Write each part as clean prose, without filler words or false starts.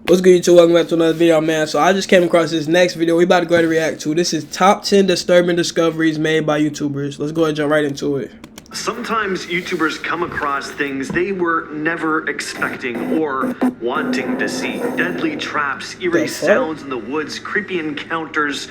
What's good, YouTube? Welcome back to another video, man. So I just came across this next video we about to go ahead and react to. This is top 10 disturbing discoveries made by YouTubers. Let's go ahead and jump right into it. Sometimes YouTubers come across things they were never expecting or wanting to see. Deadly traps, eerie sounds in the woods, creepy encounters,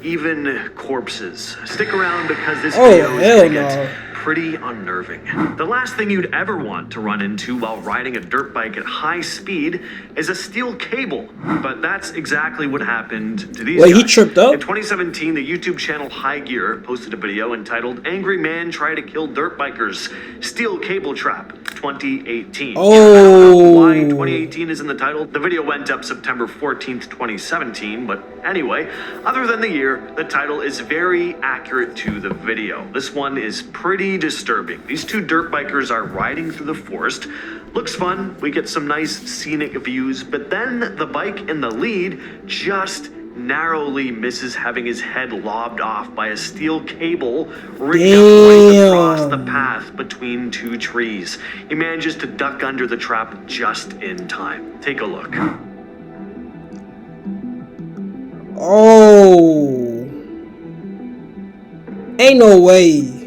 even corpses. Stick around because this video is gonna get pretty unnerving. The last thing you'd ever want to run into while riding a dirt bike at high speed is a steel cable. But that's exactly what happened to these guys. He tripped up? In 2017, the YouTube channel High Gear posted a video entitled "Angry Man Try to Kill Dirt Bikers, Steel Cable Trap 2018. Oh. Why 2018 is in the title? The video went up September 14th, 2017, but anyway, other than the year, the title is very accurate to the video. This one is pretty disturbing. These two dirt bikers are riding through the forest. Looks fun, we get some nice scenic views, but then the bike in the lead just narrowly misses having his head lobbed off by a steel cable rigged up across the path between two trees. He manages to duck under the trap just in time. Take a look. Oh. Ain't no way.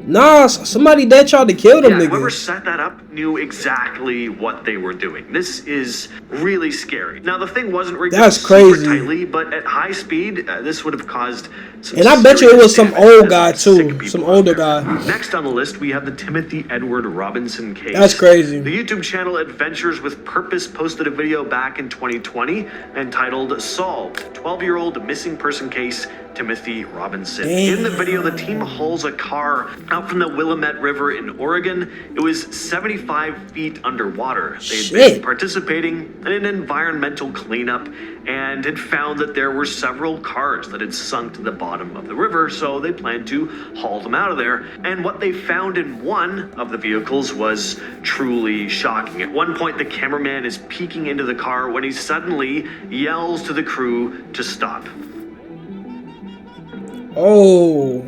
Nah, somebody dead tried to kill them niggas. Whoever set that up knew exactly what they were doing. This is really scary. Now, the thing wasn't rigged super tightly, but at high speed, this would have caused some And I bet you it was some old guy, too. Some older guy. Next on the list, we have the Timothy Edward Robinson case. That's crazy. The YouTube channel Adventures with Purpose posted a video back in 2020 entitled "Solved: 12-Year-Old Missing Person Case Timothy Robinson." Damn. In the video, the team hauls a car out from the Willamette River in Oregon. It was 75 feet underwater. They'd been participating in an environmental cleanup and had found that there were several cars that had sunk to the bottom of the river, so they planned to haul them out of there. And what they found in one of the vehicles was truly shocking. At one point, the cameraman is peeking into the car when he suddenly yells to the crew to stop. Oh,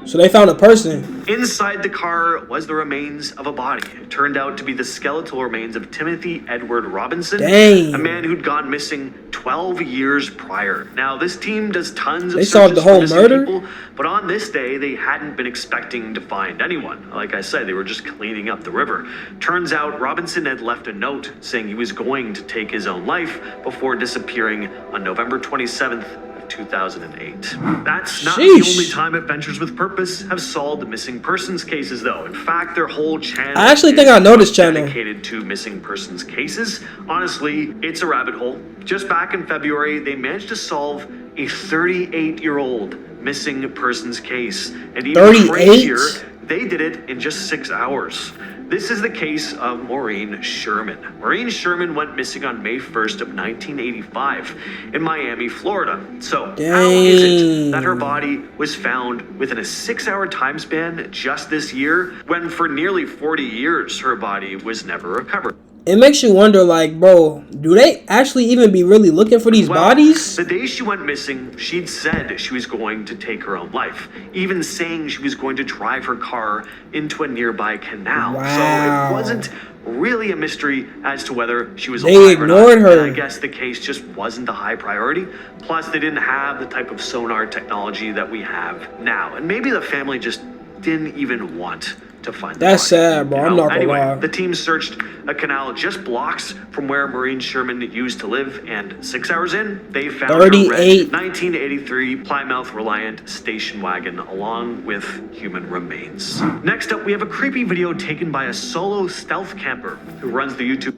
so they found a person. Inside the car was the remains of a body. It turned out to be the skeletal remains of Timothy Edward Robinson, a man who'd gone missing 12 years prior. Now, this team does tons of solved the whole murder, people, but on this day, they hadn't been expecting to find anyone. Like I said, they were just cleaning up the river. Turns out Robinson had left a note saying he was going to take his own life before disappearing on November 27th, 2008. That's not the only time Adventures with Purpose have solved missing persons cases, though. In fact, their whole channel I actually think I know this channel dedicated to missing persons cases. Honestly, it's a rabbit hole. Just back in February, they managed to solve a 38-year-old missing persons case, and even crazier, they did it in just 6 hours. This is the case of Maureen Sherman. Maureen Sherman went missing on May 1st of 1985 in Miami, Florida. So how is it that her body was found within a 6-hour time span just this year, when for nearly 40 years her body was never recovered? It makes you wonder, like, bro, do they actually even be really looking for these bodies? The day she went missing, she'd said she was going to take her own life, even saying she was going to drive her car into a nearby canal. So it wasn't really a mystery as to whether she was alive or not. They ignored her. And I guess the case just wasn't a high priority. Plus, they didn't have the type of sonar technology that we have now. And maybe the family just didn't even want to find That's sad, bro. I'm not gonna lie. The team searched a canal just blocks from where Maureen Sherman used to live, and 6 hours in, they found her red 1983 Plymouth Reliant station wagon along with human remains. Next up, we have a creepy video taken by a solo stealth camper who runs the YouTube.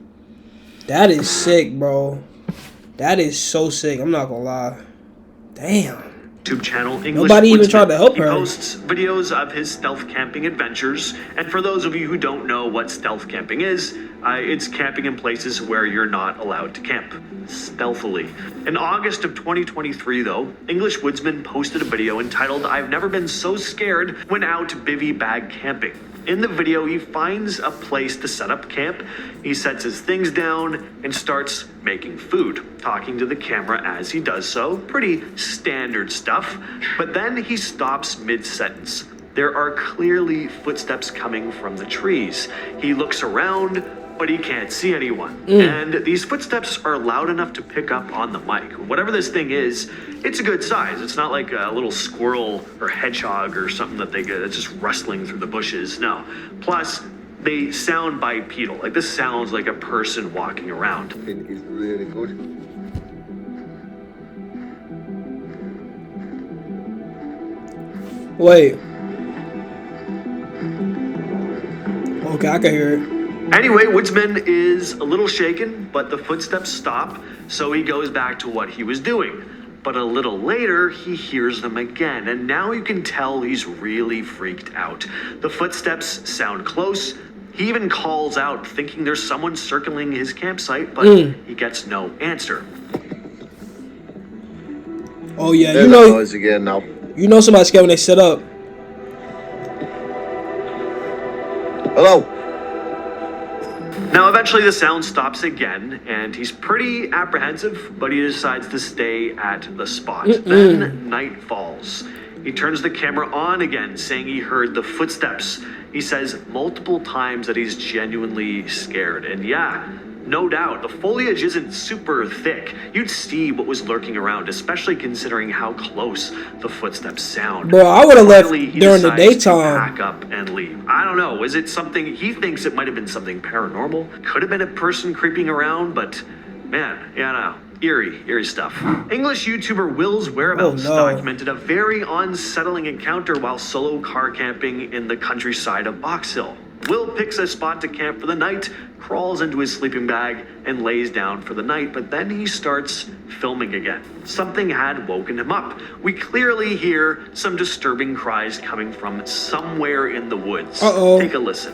That is sick, bro. That is so sick. I'm not gonna lie. Damn. YouTube channel English Nobody even tried to help her. He posts videos of his stealth camping adventures, and for those of you who don't know what stealth camping is, it's camping in places where you're not allowed to camp stealthily. In August of 2023, though, English Woodsman posted a video entitled "I've Never Been So Scared When Out Bivy Bag Camping." In the video, he finds a place to set up camp. He sets his things down and starts making food, talking to the camera as he does so. Pretty standard stuff. But then he stops mid-sentence. There are clearly footsteps coming from the trees. He looks around, but he can't see anyone. And these footsteps are loud enough to pick up on the mic. Whatever this thing is, it's a good size. It's not like a little squirrel or hedgehog or something that's just rustling through the bushes. No. Plus, they sound bipedal. Like, this sounds like a person walking around. It is really good. Wait. Okay, I can hear it. Anyway, Woodsman is a little shaken, but the footsteps stop, so he goes back to what he was doing. But a little later, he hears them again, and now you can tell he's really freaked out. The footsteps sound close. He even calls out, thinking there's someone circling his campsite, but he gets no answer. Oh yeah, There's you know, that noise again now. you know somebody's scared when they set up. Hello. Now, eventually the sound stops again, and he's pretty apprehensive, but he decides to stay at the spot. Then night falls. He turns the camera on again, saying he heard the footsteps. He says multiple times that he's genuinely scared. And yeah, no doubt, the foliage isn't super thick. You'd see what was lurking around, especially considering how close the footsteps sound. Bro, I would have left Finally, he during the decides to daytime. pack up and leave. I don't know. Is it something he thinks it might have been something paranormal? Could have been a person creeping around, but man, yeah, no. Eerie stuff. English YouTuber Will's whereabouts documented a very unsettling encounter while solo car camping in the countryside of Box Hill. Will picks a spot to camp for the night, crawls into his sleeping bag, and lays down for the night, but then he starts filming again. Something had woken him up. We clearly hear some disturbing cries coming from somewhere in the woods. Take a listen.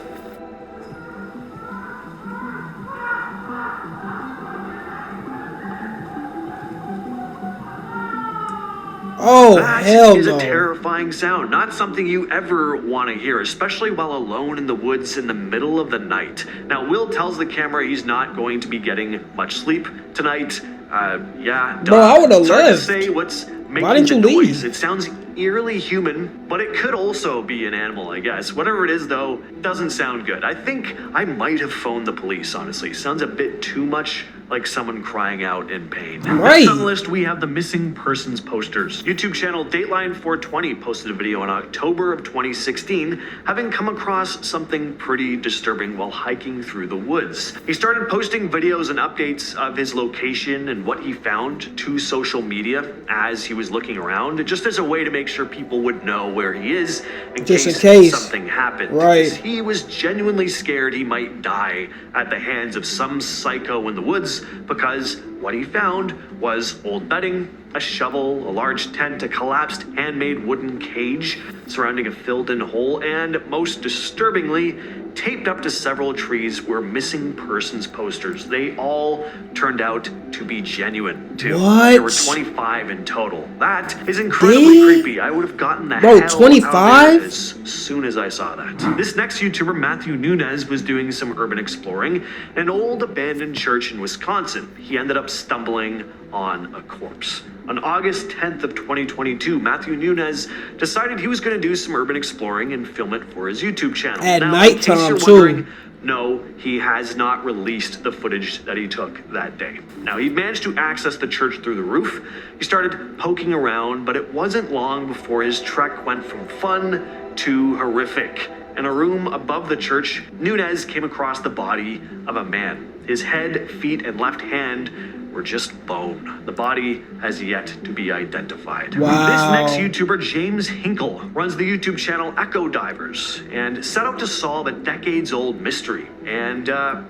Oh, hell That is no. a terrifying sound, not something you ever want to hear, especially while alone in the woods in the middle of the night. Now, Will tells the camera he's not going to be getting much sleep tonight. Yeah, Bro, I would have It's hard to left. say what's making Why didn't the you noise. leave? It sounds eerily human, but it could also be an animal, I guess. Whatever it is, though, doesn't sound good. I think I might have phoned the police, honestly. Sounds a bit too much like someone crying out in pain. Right. Next on the list, we have the missing persons posters. YouTube channel Dateline 420 posted a video in October of 2016, having come across something pretty disturbing while hiking through the woods. He started posting videos and updates of his location and what he found to social media as he was looking around, just as a way to make sure people would know where he is in case something happened. Right. He was genuinely scared he might die at the hands of some psycho in the woods, because what he found was old bedding, a shovel, a large tent, a collapsed handmade wooden cage surrounding a filled-in hole, and most disturbingly, taped up to several trees were missing persons posters. They all turned out to be genuine, too. What? There were 25 in total. That is incredibly creepy. I would have gotten the hell 25? out of there as soon as I saw that. This next YouTuber, Matthew Nunez, was doing some urban exploring in an old abandoned church in Wisconsin. He ended up stumbling on a corpse. On August 10th of 2022, Matthew Nunez decided he was going to do some urban exploring and film it for his YouTube channel. At now, nighttime, in case too. you're wondering, no, he has not released the footage that he took that day. Now, he managed to access the church through the roof. He started poking around, but it wasn't long before his trek went from fun to horrific. In a room above the church, Nunez came across the body of a man. His head, feet, and left hand were just bone. The body has yet to be identified. Wow. This next YouTuber, James Hinkle, runs the YouTube channel Echo Divers and set out to solve a decades-old mystery. And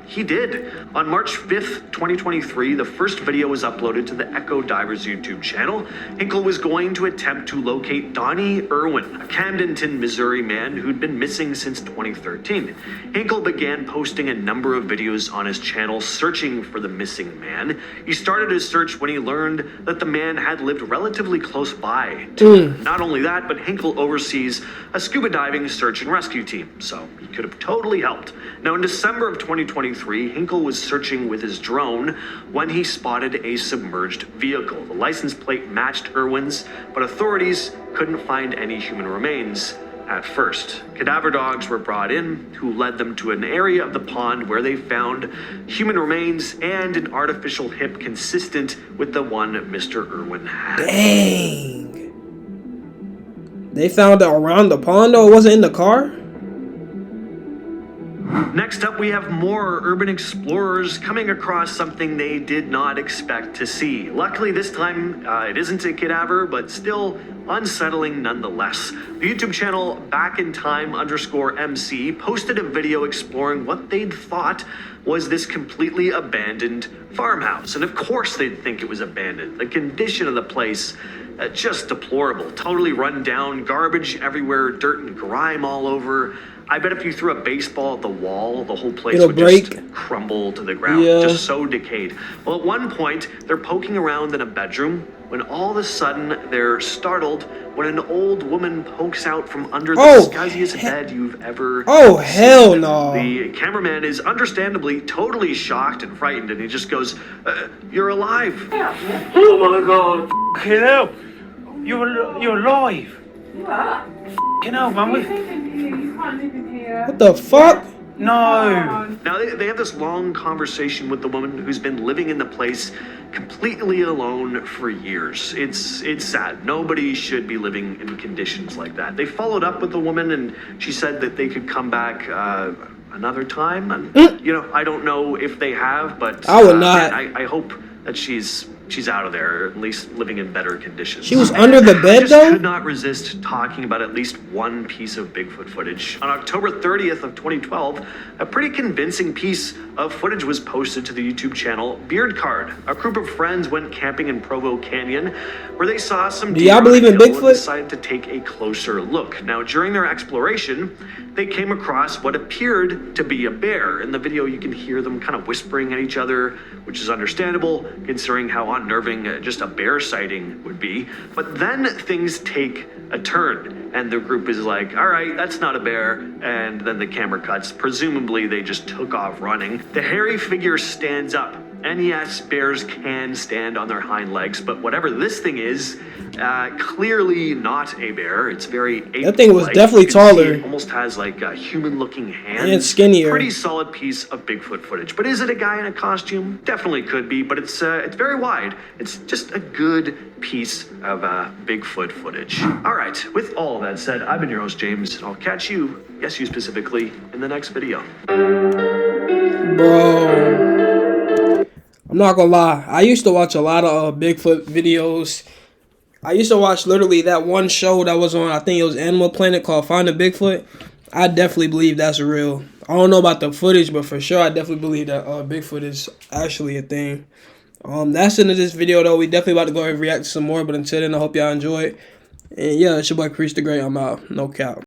he did. On March 5th, 2023, the first video was uploaded to the Echo Divers YouTube channel. Hinkle was going to attempt to locate Donnie Irwin, a Camdenton, Missouri man who'd been missing since 2013. Hinkle began posting a number of videos on his channel searching for the missing man. He started his search when he learned that the man had lived relatively close by to him. Not only that, but Hinkle oversees a scuba diving search and rescue team, so he could have totally helped. Now, in December of 2023, Hinkle was searching with his drone when he spotted a submerged vehicle. The license plate matched Irwin's, but authorities couldn't find any human remains at first. Cadaver dogs were brought in, who led them to an area of the pond where they found human remains and an artificial hip consistent with the one Mr. Irwin had. Dang. They found it around the pond though? It wasn't in the car? Next up, we have more urban explorers coming across something they did not expect to see. Luckily, this time it isn't a cadaver, but still unsettling nonetheless. The YouTube channel BackInTime_MC posted a video exploring what they'd thought was this completely abandoned farmhouse. And of course they'd think it was abandoned. The condition of the place, just deplorable. Totally run down, garbage everywhere, dirt and grime all over. I bet if you threw a baseball at the wall, the whole place would just crumble to the ground, just so decayed. Well, at one point, they're poking around in a bedroom when all of a sudden they're startled when an old woman pokes out from under the scuzziest bed you've ever seen. Hell no. The cameraman is understandably totally shocked and frightened, and he just goes, "You're alive." Oh my God, fucking hell. You're alive. What? Fucking hell, man. You can't live in here. What the fuck? No. Now they have this long conversation with the woman who's been living in the place completely alone for years. It's sad. Nobody should be living in conditions like that. They followed up with the woman, and she said that they could come back another time. And you know, I don't know if they have, but I would not. I hope that she's out of there, or at least living in better conditions. She was under the bed, I just though? could not resist talking about at least one piece of Bigfoot footage. On October 30th of 2012, a pretty convincing piece of footage was posted to the YouTube channel Beard Card. A group of friends went camping in Provo Canyon, where they saw some Do y'all believe in Bigfoot? And decided to take a closer look. Now, during their exploration, they came across what appeared to be a bear. In the video, you can hear them kind of whispering at each other, which is understandable considering how unnerving just a bear sighting would be. But then things take a turn, and the group is like, all right, that's not a bear. And then the camera cuts. Presumably, they just took off running. The hairy figure stands up. And yes, bears can stand on their hind legs, but whatever this thing is, clearly not a bear. It's very ape-like. That thing was definitely taller. It almost has like a human-looking hand. And skinnier. Pretty solid piece of Bigfoot footage. But is it a guy in a costume? Definitely could be, but it's very wide. It's just a good piece of Bigfoot footage. All right, with all that said, I've been your host, James, and I'll catch you, yes, you specifically, in the next video. Bro. I'm not gonna lie. I used to watch a lot of Bigfoot videos. I used to watch literally that one show that was on, I think it was Animal Planet, called Find a Bigfoot. I definitely believe that's real. I don't know about the footage, but for sure I definitely believe that Bigfoot is actually a thing. That's the end of this video though. We definitely about to go and react to some more, but until then, I hope y'all enjoy it. And yeah, it's your boy Chris the Great. I'm out. No cap.